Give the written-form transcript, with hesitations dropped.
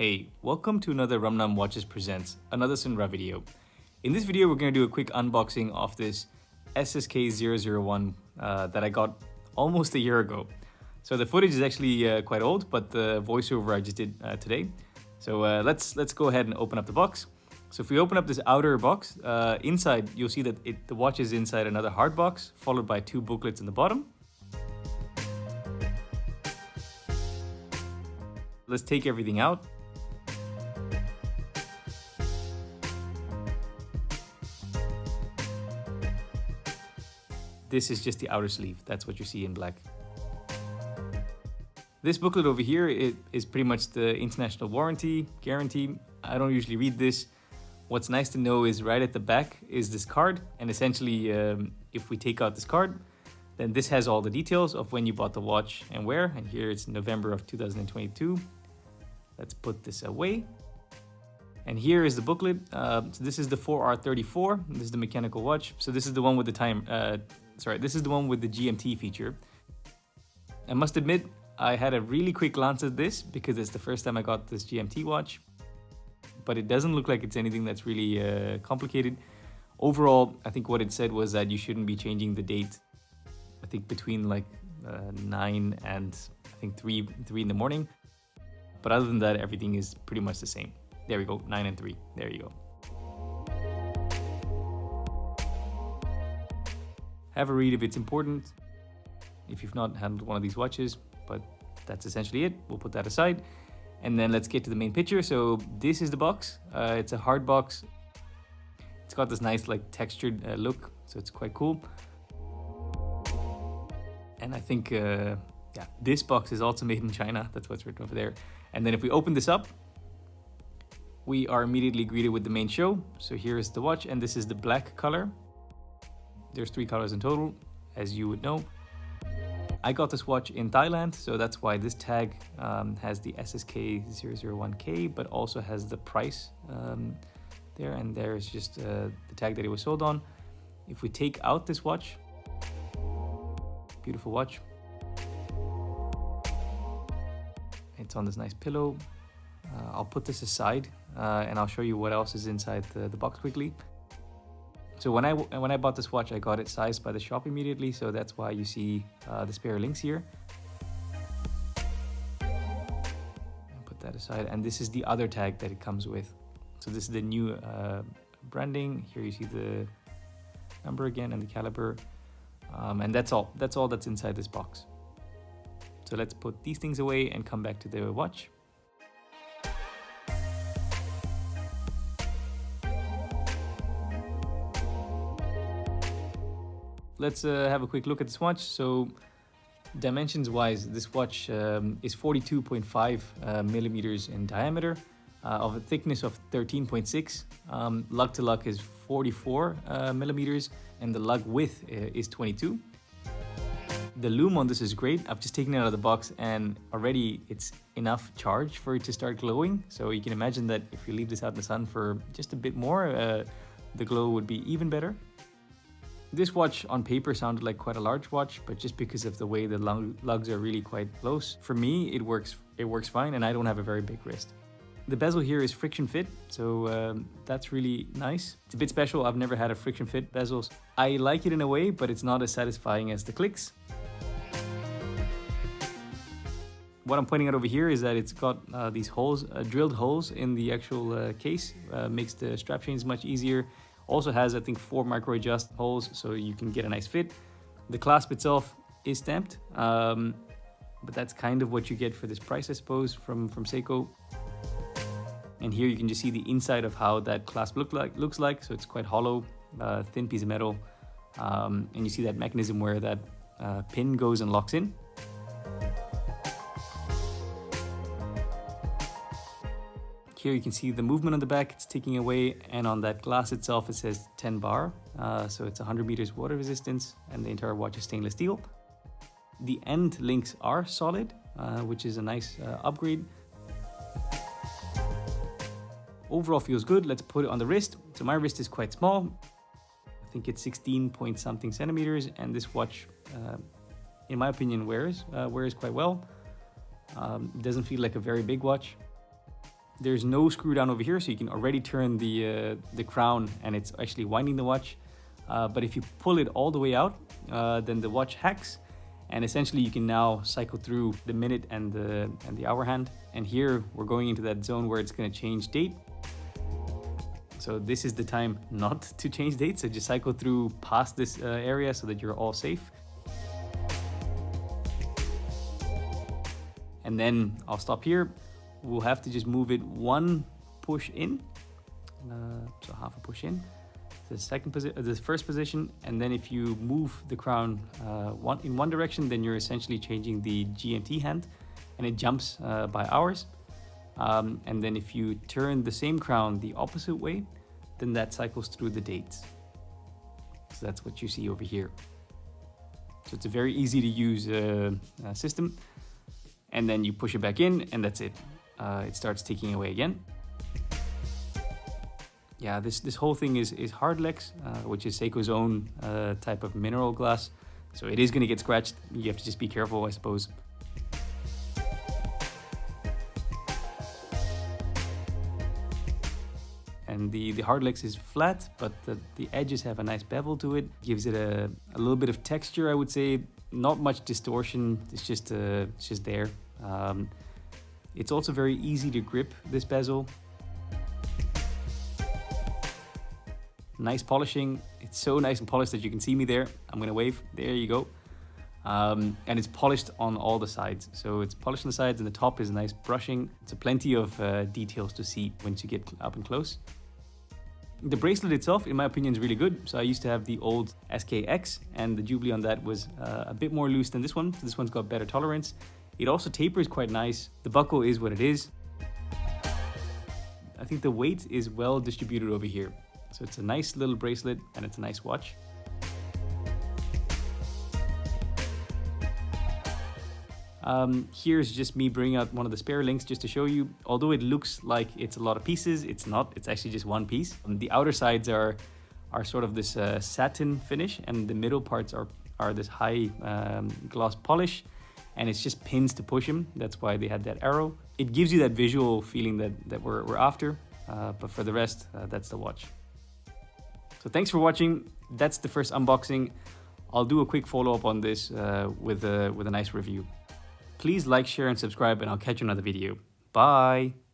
Hey, welcome to another Rumnam Watches Presents, another Sunra video. In this video, we're going to do a quick unboxing of this SSK001 that I got almost a year ago. So the footage is actually quite old, but the voiceover I just did today. So let's go ahead and open up the box. So if we open up this outer box, inside you'll see that the watch is inside another hard box, followed by two booklets in the bottom. Let's take everything out. This is just the outer sleeve. That's what you see in black. This booklet over here is pretty much the international warranty guarantee. I don't usually read this. What's nice to know is right at the back is this card. And essentially, if we take out this card, then this has all the details of when you bought the watch and where. And here it's November of 2022. Let's put this away. And here is the booklet. So this is the 4R34. This is the mechanical watch. So this is the one with the this is the one with the GMT feature. I must admit, I had a really quick glance at this because it's the first time I got this GMT watch. But it doesn't look like it's anything that's really complicated. Overall, I think what it said was that you shouldn't be changing the date, I think between like 9 and I think 3 in the morning. But other than that, everything is pretty much the same. There we go, 9 and 3, there you go. Have a read if it's important, if you've not handled one of these watches, but that's essentially it. We'll put that aside. And then let's get to the main picture. So this is the box. It's a hard box. It's got this nice like textured look, so it's quite cool. And I think, this box is also made in China. That's what's written over there. And then if we open this up, we are immediately greeted with the main show. So here's the watch, and this is the black color. There's 3 colors in total, as you would know. I got this watch in Thailand, so that's why this tag has the SSK001k, but also has the price there, and there's just the tag that it was sold on. If we take out this watch, beautiful watch. It's on this nice pillow. I'll put this aside and I'll show you what else is inside the box quickly. So when I bought this watch, I got it sized by the shop immediately, so that's why you see the spare links here. Put that aside, and this is the other tag that it comes with. So this is the new branding. Here you see the number again and the caliber, and that's all that's inside this box. So let's put these things away and come back to the watch. Let's have a quick look at this watch. So dimensions wise, this watch is 42.5 millimeters in diameter, of a thickness of 13.6. Lug to lug is 44 millimeters, and the lug width is 22. The Loom on this is great. I've just taken it out of the box and already it's enough charge for it to start glowing. So you can imagine that if you leave this out in the sun for just a bit more, the glow would be even better. This watch on paper sounded like quite a large watch, but just because of the way the lugs are really quite close, for me it works fine, and I don't have a very big wrist. The bezel here is friction fit, so that's really nice. It's a bit special. I've never had a friction fit bezels. I like it in a way, but it's not as satisfying as the clicks. What I'm pointing out over here is that it's got these holes, drilled holes in the actual case, makes the strap chains much easier. Also has, I think, 4 micro adjust holes, so you can get a nice fit. The clasp itself is stamped, but that's kind of what you get for this price, I suppose, from SEIKO. And here you can just see the inside of how that clasp looks like. So it's quite hollow, thin piece of metal, and you see that mechanism where that pin goes and locks in. Here you can see the movement on the back, it's ticking away, and on that glass itself it says 10 bar, so it's 100 meters water resistance, and the entire watch is stainless steel. The end links are solid, which is a nice upgrade. Overall feels good. Let's put it on the wrist. So my wrist is quite small. I think it's 16 point something centimeters, and this watch, in my opinion, wears quite well. It doesn't feel like a very big watch. There's no screw down over here, so you can already turn the crown and it's actually winding the watch. But if you pull it all the way out, then the watch hacks, and essentially you can now cycle through the minute and the hour hand. And here we're going into that zone where it's going to change date. So this is the time not to change date, so just cycle through past this area so that you're all safe. And then I'll stop here. We'll have to just move it one push in, so half a push in. The first position, and then if you move the crown in one direction, then you're essentially changing the GMT hand, and it jumps by hours. And then if you turn the same crown the opposite way, then that cycles through the dates. So that's what you see over here. So it's a very easy to use system. And then you push it back in, and that's it. It starts ticking away again. Yeah, this whole thing is Hardlex, which is SEIKO's own type of mineral glass. So it is going to get scratched. You have to just be careful, I suppose. And the Hardlex is flat, but the edges have a nice bevel to it. Gives it a little bit of texture, I would say. Not much distortion. It's just there. It's also very easy to grip, this bezel. Nice polishing. It's so nice and polished that you can see me there. I'm gonna wave. There you go. And it's polished on all the sides. So it's polished on the sides, and the top is nice brushing. It's plenty of details to see once you get up and close. The bracelet itself, in my opinion, is really good. So I used to have the old SKX, and the Jubilee on that was a bit more loose than this one. So this one's got better tolerance. It also tapers quite nice. The buckle is what it is. I think the weight is well distributed over here. So it's a nice little bracelet, and it's a nice watch. Here's just me bringing out one of the spare links just to show you. Although it looks like it's a lot of pieces, it's not. It's actually just one piece. The outer sides are sort of this satin finish, and the middle parts are this high gloss polish, and it's just pins to push them. That's why they had that arrow. It gives you that visual feeling that we're after, but for the rest, that's the watch. So thanks for watching. That's the first unboxing. I'll do a quick follow-up on this with a nice review. Please like, share, and subscribe, and I'll catch you in another video. Bye!